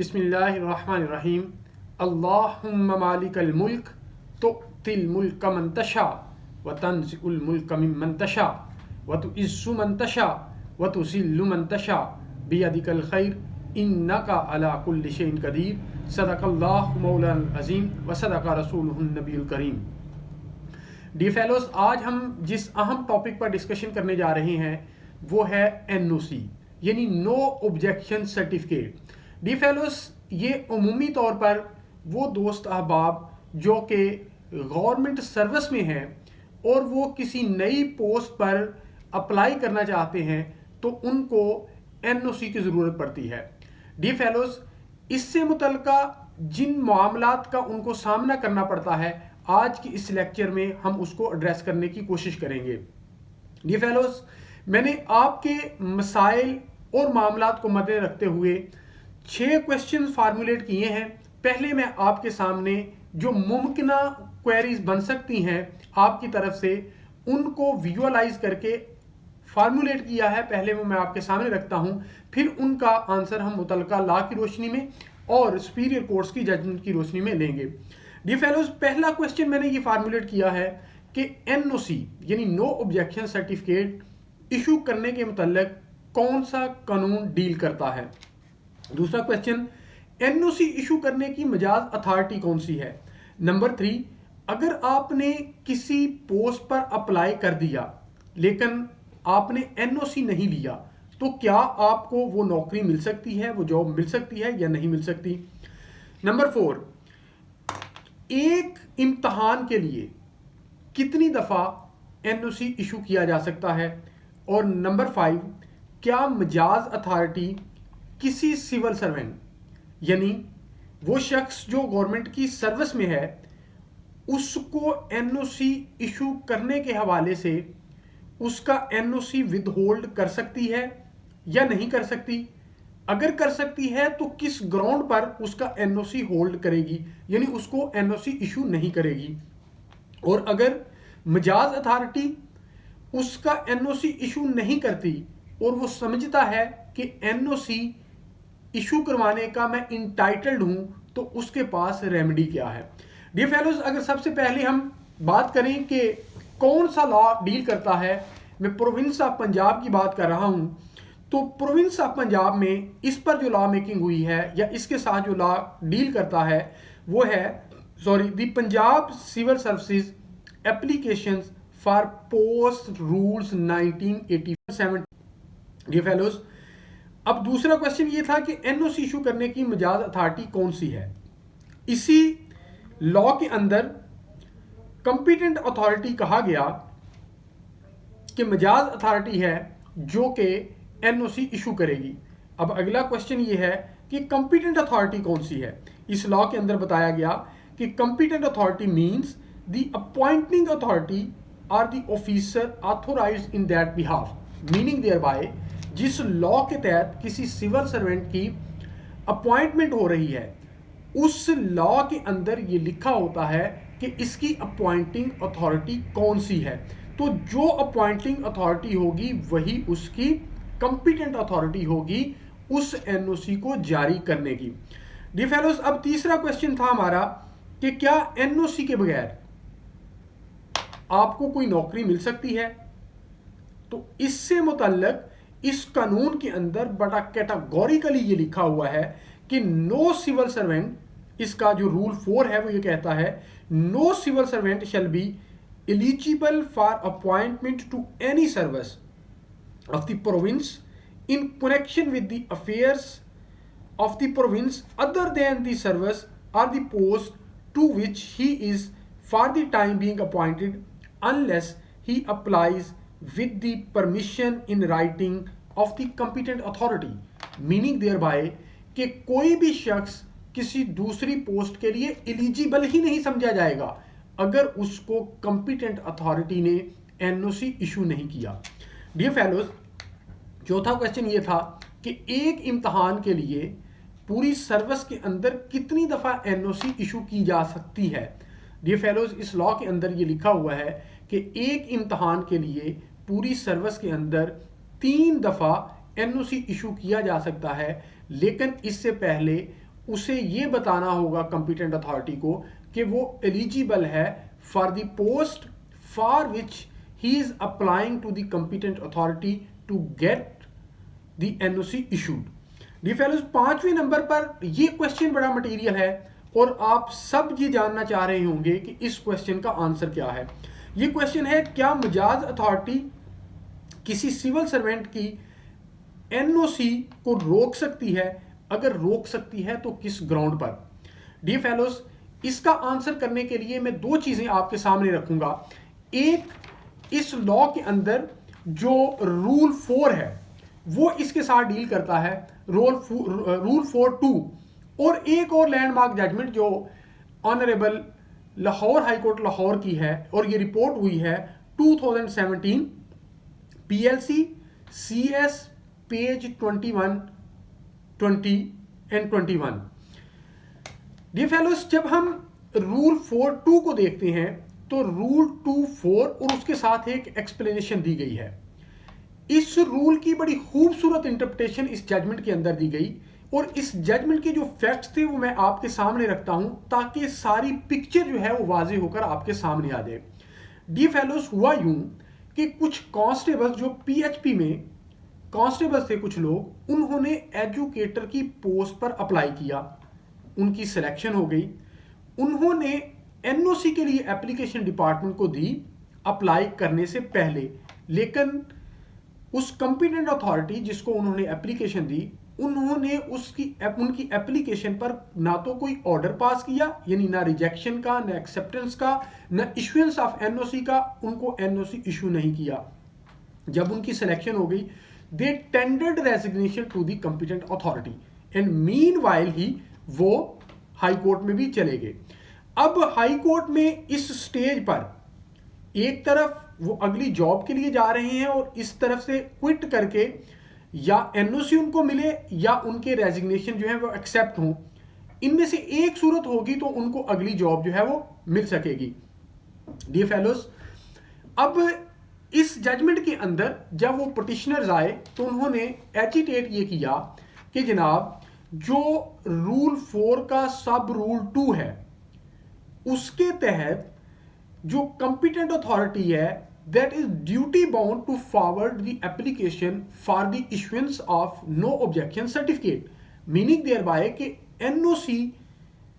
बिस्मिल्लाहिर्रहमानिर्रहीम। अल्लाहुम्मा मालिकल मुल्क तुअतिल मुल्क मन तशा व तंज़िउल मुल्क मिम्मन तशा व तुइस्सु मन तशा व तुज़िल्लु मन तशा बियदिकल खैर इन्नका अला कुल्लि शैइन कदीर। सदक़ल्लाहु मौलाना अज़ीम व सदक़ रसूलुहुन नबीयुल करीम। डियर फेलोज, आज हम जिस अहम टॉपिक पर डिस्कशन करने जा रहे हैं वो है एनओसी यानी no objection certificate. Dear fellows, ये अमूमी तौर पर वो दोस्त अहबाब जो कि गवर्नमेंट सर्विस में हैं और वो किसी नई पोस्ट पर अप्लाई करना चाहते हैं तो उनको एनओसी की ज़रूरत पड़ती है। डियर फेलोज, इससे मुतल्लिका जिन मामलात का उनको सामना करना पड़ता है आज की इस लेक्चर में हम उसको एड्रेस करने की कोशिश करेंगे। डियर फेलोज, मैंने आपके मसाइल और मामलात को मद्देनजर रखते हुए 6 क्वेश्चन फार्मूलेट किए हैं। पहले मैं आपके सामने जो मुमकिन क्वेरीज बन सकती हैं आपकी तरफ से उनको विजुअलाइज करके फार्मूलेट किया है, पहले वो मैं आपके सामने रखता हूं, फिर उनका आंसर हम मुतल्लिका लॉ की रोशनी में और सुपीरियर कोर्ट्स की जजमेंट की रोशनी में लेंगे। डियर फेलोज, पहला क्वेश्चन मैंने ये फार्मूलेट किया है कि एनओसी यानी नो ऑब्जेक्शन सर्टिफिकेट इशू करने के मुतल्लिक कौन सा कानून डील करता है। दूसरा क्वेश्चन, एनओसी इशू करने की मजाज अथॉरिटी कौन सी है। नंबर 3, अगर आपने किसी पोस्ट पर अप्लाई कर दिया लेकिन आपने एनओसी नहीं लिया तो क्या आपको वो नौकरी मिल सकती है, वो जॉब मिल सकती है या नहीं मिल सकती। नंबर 4, एक इम्तहान के लिए कितनी दफा एनओसी इशू किया जा सकता है। और नंबर 5, क्या मजाज अथॉरिटी किसी सिविल सर्वेंट यानी वो शख्स जो गवर्नमेंट की सर्विस में है उसको एनओसी इशू करने के हवाले से उसका एनओसी विदहोल्ड कर सकती है या नहीं कर सकती। अगर कर सकती है तो किस ग्राउंड पर उसका एनओसी होल्ड करेगी यानी उसको एनओसी इशू नहीं करेगी। और अगर मजाज अथॉरिटी उसका एनओसी इशू नहीं करती और वो समझता है कि एनओसी इशू करवाने का मैं इंटाइटल्ड हूं तो उसके पास रेमेडी क्या है। डियर फेलोज, अगर सबसे पहले हम बात करें कि कौन सा लॉ डील करता है, मैं प्रोविंस ऑफ पंजाब की बात कर रहा हूं, तो प्रोविंस ऑफ पंजाब में इस पर जो लॉ मेकिंग हुई है या इसके साथ जो लॉ डील करता है वो है the Punjab civil services applications for post rules 1987। Dear fellows, अब दूसरा क्वेश्चन ये था कि एनओसी इशू करने की मजाज अथॉरिटी कौन सी है। इसी लॉ के अंदर कंपिटेंट अथॉरिटी कहा गया कि मजाज अथॉरिटी है जो कि एनओसी इशू करेगी। अब अगला क्वेश्चन ये है कि कंपिटेंट अथॉरिटी कौन सी है। इस लॉ के अंदर बताया गया कि competent authority means the appointing authority or the officer authorized in that behalf, meaning thereby जिस लॉ के तहत किसी सिविल सर्वेंट की अपॉइंटमेंट हो रही है उस लॉ के अंदर ये लिखा होता है कि इसकी अपॉइंटिंग अथॉरिटी कौन सी है। तो जो अपॉइंटिंग अथॉरिटी होगी वही उसकी कंपिटेंट अथॉरिटी होगी उस एनओसी को जारी करने की। डियर फेलोज, अब तीसरा क्वेश्चन था हमारा कि क्या एनओसी के बगैर आपको कोई नौकरी मिल सकती है। तो इससे मुतल्लिक इस कानून के अंदर बड़ा कैटेगोरिकली ये लिखा हुआ है कि नो सिविल सर्वेंट, इसका जो रूल 4 है वो ये कहता है no civil servant shall be eligible for appointment to any service of the province in connection with the affairs of the province other than the service or the post to which he is for the time being appointed unless he applies with the permission in writing of the competent authority, meaning thereby कि कोई भी शख्स किसी दूसरी post के लिए eligible ही नहीं समझा जाएगा अगर उसको कंपिटेंट अथॉरिटी ने एनओसी इशू नहीं किया। डियर फेलोज, चौथा क्वेश्चन ये था कि एक इम्तहान के लिए पूरी सर्विस के अंदर कितनी दफा एनओसी इशू की जा सकती है। डियर फेलोज, इस लॉ के अंदर ये लिखा हुआ है कि एक इम्तहान के लिए पूरी सर्विस के अंदर 3 दफा एनओसी इशू किया जा सकता है, लेकिन इससे पहले उसे ये बताना होगा कॉम्पिटेंट अथॉरिटी को कि वो एलिजिबल है for the post for which he is applying to the competent authority to get the NOC issued. Dear fellows, 5वें नंबर पर ये क्वेश्चन बड़ा मटेरियल है और आप सब ये जानना चाह रहे होंगे कि इस क्वेश्चन का आंसर क्या है। ये क्वेश्चन है, क्या मजाज अथॉरिटी किसी सिविल सर्वेंट की एनओसी को रोक सकती है? अगर रोक सकती है तो किस ग्राउंड पर? डी फेलोज, इसका आंसर करने के लिए मैं दो चीजें आपके सामने रखूंगा। एक, इस लॉ के अंदर जो रूल 4 है वो इसके साथ डील करता है, रूल 4(2), और एक और लैंडमार्क जजमेंट जो ऑनरेबल लाहौर हाईकोर्ट लाहौर की है और ये रिपोर्ट हुई है 2017 PLC CS page 21, 20 and 21। Dear fellows, जब हम रूल 4(2) को देखते हैं तो रूल 2(4) और उसके साथ एक एक्सप्लेनेशन दी गई है। इस रूल की बड़ी खूबसूरत इंटरप्रिटेशन इस जजमेंट के अंदर दी गई और इस जजमेंट के जो फैक्ट्स थे वो मैं आपके सामने रखता हूं ताकि सारी पिक्चर जो है वो वाजे होकर आपके सामने आ जाए। डी फेलोज, हुआ यूं कि कुछ कांस्टेबल्स जो PHP में कांस्टेबल्स थे, कुछ लोग, उन्होंने एजुकेटर की पोस्ट पर अप्लाई किया, उनकी सिलेक्शन हो गई, उन्होंने NOC के लिए एप्लीकेशन डिपार्टमेंट को दी अप्लाई करने से पहले, लेकिन उस कॉम्पिटेंट अथॉरिटी जिसको उन्होंने एप्लीकेशन दी, उन्होंने उनकी एप्लीकेशन पर ना तो कोई ऑर्डर पास किया, यानी ना रिजेक्शन का, ना एक्सेप्टेंस का, ना इशुएंस ऑफ NOC का, उनको NOC इशू नहीं किया। जब उनकी सिलेक्शन हो गई, they tendered resignation to the competent authority and meanwhile he वो हाई कोर्ट में भी चले गए। अब हाई कोर्ट में इस स्टेज पर एक तरफ वो अगली जॉब के लिए जा रहे हैं और इस तरफ से क्विट करके या NOC उनको मिले या उनके रेजिग्नेशन जो है वो एक्सेप्ट हो, इनमें से एक सूरत होगी तो उनको अगली जॉब जो है वो मिल सकेगी। डियर फेलोज, अब इस जजमेंट के अंदर जब वो पिटिशनर्स आए तो उन्होंने एजिटेट ये किया कि जनाब जो रूल 4 का सब रूल 2 है उसके तहत जो कॉम्पिटेंट अथॉरिटी है that is duty bound to forward the application for the issuance of no objection certificate, meaning thereby कि NOC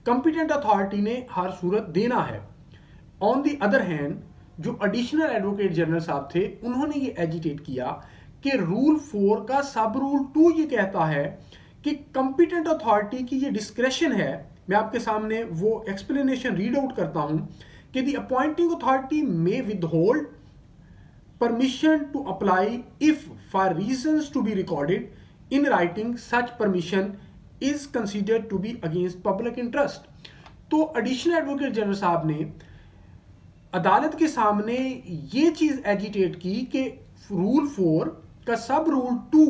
competent authority ने हर सूरत देना है। On the other hand, जो एडिशनल एडवोकेट जनरल साहब थे उन्होंने ये एजिटेट किया कि रूल 4 का सब रूल 2 ये कहता है कि कॉम्पिटेंट अथॉरिटी की ये डिस्क्रेशन है। मैं आपके सामने वो एक्सप्लेनेशन रीड आउट करता हूं कि the appointing authority may withhold permission to apply if for reasons to be recorded in writing such permission is considered to be against public interest। तो एडिशनल एडवोकेट जनरल साहब ने अदालत के सामने ये चीज एजिटेट की कि रूल 4 का सब रूल 2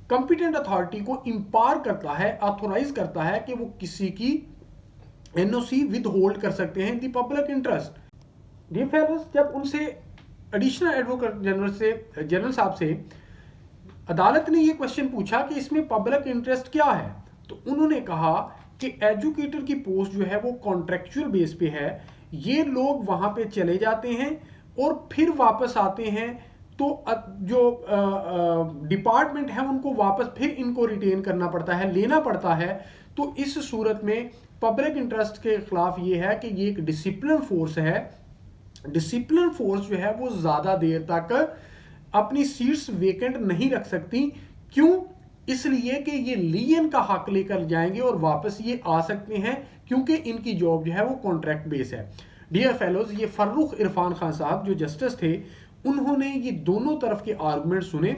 कॉम्पिटेंट अथॉरिटी को इंपावर करता है, ऑथोराइज करता है कि वो किसी की NOC विद होल्ड कर सकते हैं the public interest. Dear fellows, जब उनसे एडिशनल एडवोकेट जनरल साहब से अदालत ने ये क्वेश्चन पूछा कि इसमें पब्लिक इंटरेस्ट क्या है, तो उन्होंने कहा कि एजुकेटर की पोस्ट जो है वो कॉन्ट्रेक्चुअल बेस पे है, ये लोग वहां पे चले जाते हैं और फिर वापस आते हैं, तो जो डिपार्टमेंट है उनको वापस फिर इनको रिटेन करना पड़ता है, लेना पड़ता है। तो इस सूरत में पब्लिक इंटरेस्ट के खिलाफ ये है कि ये एक डिसिप्लिन फोर्स है। डिसिप्लिन फोर्स जो है वो ज्यादा देर तक अपनी सीट्स वेकेंट नहीं रख सकती। क्यों? इसलिए कि ये लियन का हक लेकर जाएंगे और वापस ये आ सकते हैं क्योंकि इनकी जॉब जो है वो कॉन्ट्रैक्ट बेस है। डियर फेलोज, ये फर्रुख इरफान खान साहब जो जस्टिस थे, उन्होंने ये दोनों तरफ के आर्गुमेंट सुने।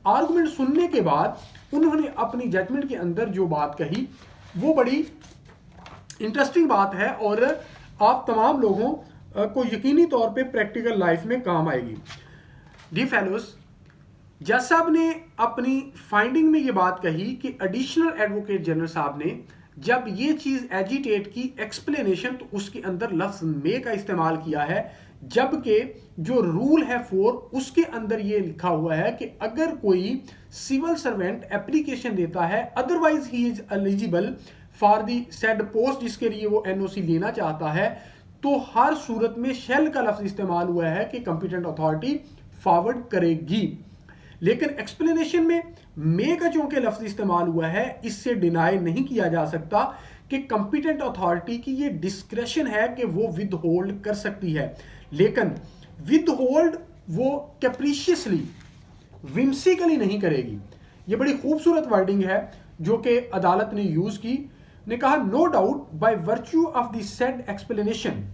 आर्गुमेंट सुनने के बाद उन्होंने अपनी जजमेंट के अंदर जो बात कही वो बड़ी इंटरेस्टिंग बात है और आप तमाम लोगों को यकीनी तौर पे प्रैक्टिकल लाइफ में काम आएगी। डी फेलोज, जज साहब ने अपनी फाइंडिंग में ये बात कही कि एडिशनल एडवोकेट जनरल साहब ने जब ये चीज एजिटेट की एक्सप्लेनेशन तो उसके अंदर लफ्ज मे का इस्तेमाल किया है, जबकि जो रूल है 4 उसके अंदर ये लिखा हुआ है कि अगर कोई सिविल सर्वेंट एप्लीकेशन देता है otherwise he is eligible for the said post जिसके लिए वो एनओसी लेना चाहता है, तो हर सूरत में शेल का लफ्ज इस्तेमाल हुआ है कि कंपिटेंट अथॉरिटी फॉरवर्ड करेगी। लेकिन एक्सप्लेनेशन में मे का चूंकि लफ्ज इस्तेमाल हुआ है, इससे डिनाई नहीं किया जा सकता कि कंपिटेंट अथॉरिटी की ये डिस्क्रेशन है कि वो विद होल्ड कर सकती है, लेकिन विद होल्ड वो कैप्रिशियसली, विम्सिकली नहीं करेगी। ये बड़ी खूबसूरत वर्डिंग है जो कि अदालत ने यूज की, ने कहा no doubt by virtue of the said explanation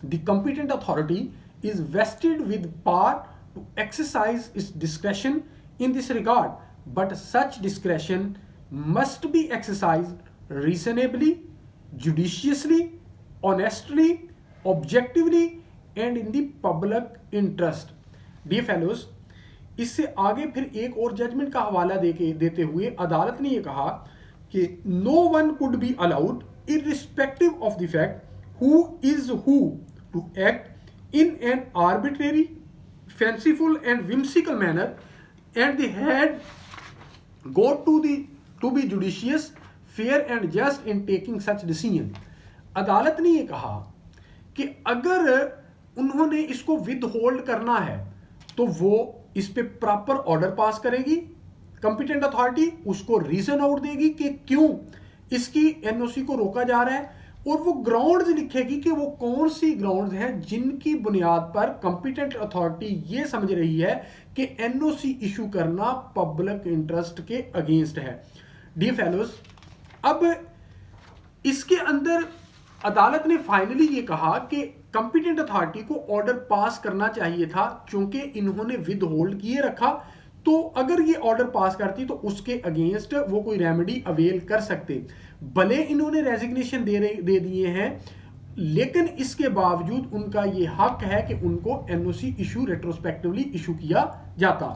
the competent authority is vested with power to exercise its discretion in this regard, but such discretion must be exercised reasonably, judiciously, honestly, objectively and in the public interest. Dear fellows, इससे आगे फिर एक और judgement का हवाला देते हुए अदालत ने यह कहा कि no one could be allowed irrespective of the fact who is who to act in an arbitrary, fanciful and whimsical manner and they had got to be judicious, fair and just in taking such decision. अदालत ने यह कहा कि अगर उन्होंने इसको with hold करना है तो वो इस पे प्रॉपर ऑर्डर पास करेगी, कंपिटेंट अथॉरिटी उसको रीजन आउट देगी कि क्यों इसकी एनओसी को रोका जा रहा है, और वो ग्राउंड्स लिखेगी कि वो कौन सी ग्राउंड्स हैं जिनकी बुनियाद पर कंपिटेंट अथॉरिटी ये समझ रही है कि एनओसी इशू करना पब्लिक इंटरेस्ट के अगेंस्ट है। डियर फेलोज, अब इसके अंदर अदालत ने फाइनली ये कहा कि कंपिटेंट अथॉरिटी को ऑर्डर पास करना चाहिए था, क्योंकि इन्होंने विद होल्ड किए रखा, तो अगर ये ऑर्डर पास करती तो उसके अगेंस्ट वो कोई रेमेडी अवेल कर सकते। भले इन्होंने रेजिग्नेशन दे दिए हैं, लेकिन इसके बावजूद उनका ये हक है कि उनको एनओसी इशू रेट्रोस्पेक्टिवली इशू किया जाता।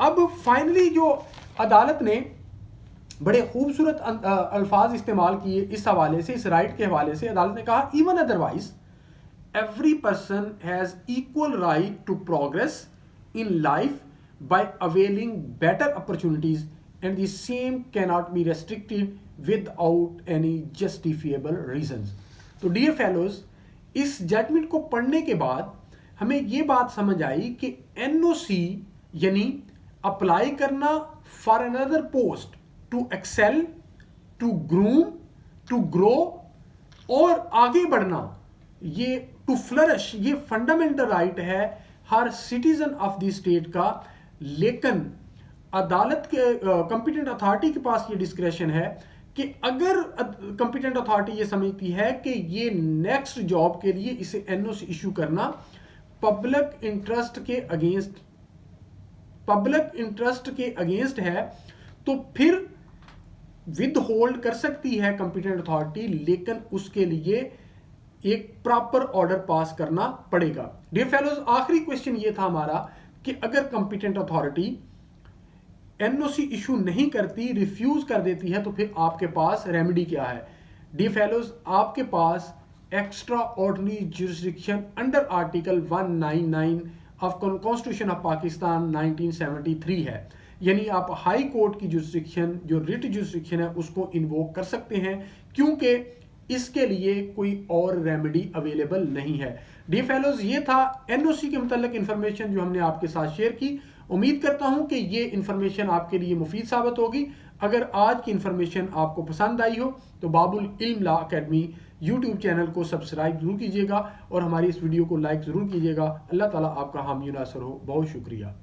अब फाइनली जो अदालत ने बड़े खूबसूरत अल्फाज इस्तेमाल किए इस हवाले से, इस राइट के हवाले से, अदालत ने कहा even otherwise every person has equal right to progress in life by availing better opportunities, and the same cannot be restricted without any justifiable reasons। तो डियर फेलोज, इस जजमेंट को पढ़ने के बाद हमें ये बात समझ आई कि एनओसी यानी अप्लाई करना for another post, to excel, to groom, to grow और आगे बढ़ना, ये टू फ्लरिश, ये फंडामेंटल राइट है हर सिटीजन ऑफ द स्टेट का। लेकिन अदालत के कंपिटेंट अथॉरिटी के पास ये डिस्क्रेशन है कि अगर कंपिटेंट अथॉरिटी ये समझती है कि ये नेक्स्ट जॉब के लिए इसे एनओसी इशू करना पब्लिक इंटरेस्ट के अगेंस्ट है, तो फिर विद होल्ड कर सकती है कंपिटेंट अथॉरिटी, लेकिन उसके लिए एक प्रॉपर ऑर्डर पास करना पड़ेगा। डियर फेलोज, आखिरी क्वेश्चन ये था हमारा कि अगर कंपिटेंट अथॉरिटी एनओसी इशू नहीं करती, रिफ्यूज कर देती है, तो फिर आपके पास रेमेडी क्या है। डियर फेलोज, आपके पास extraordinary jurisdiction under article 199 of constitution of Pakistan 1973 है, यानी आप हाई कोर्ट की ज्यूरिसडिक्शन, जो रिट ज्यूरिसडिक्शन है, उसको इन्वोक कर सकते हैं, क्योंकि इसके लिए कोई और रेमेडी अवेलेबल नहीं है। डियर फेलोज, ये था एनओसी के मुताल्लिक इंफॉर्मेशन जो हमने आपके साथ शेयर की। उम्मीद करता हूं कि ये इंफॉर्मेशन आपके लिए मुफीद साबित होगी। अगर आज की इंफॉर्मेशन आपको पसंद आई हो तो बाबुल इल्म लॉ अकेडमी यूट्यूब चैनल को सब्सक्राइब जरूर कीजिएगा और हमारी इस वीडियो को लाइक जरूर कीजिएगा। अल्लाह ताला आपका हामी नासर हो। बहुत शुक्रिया।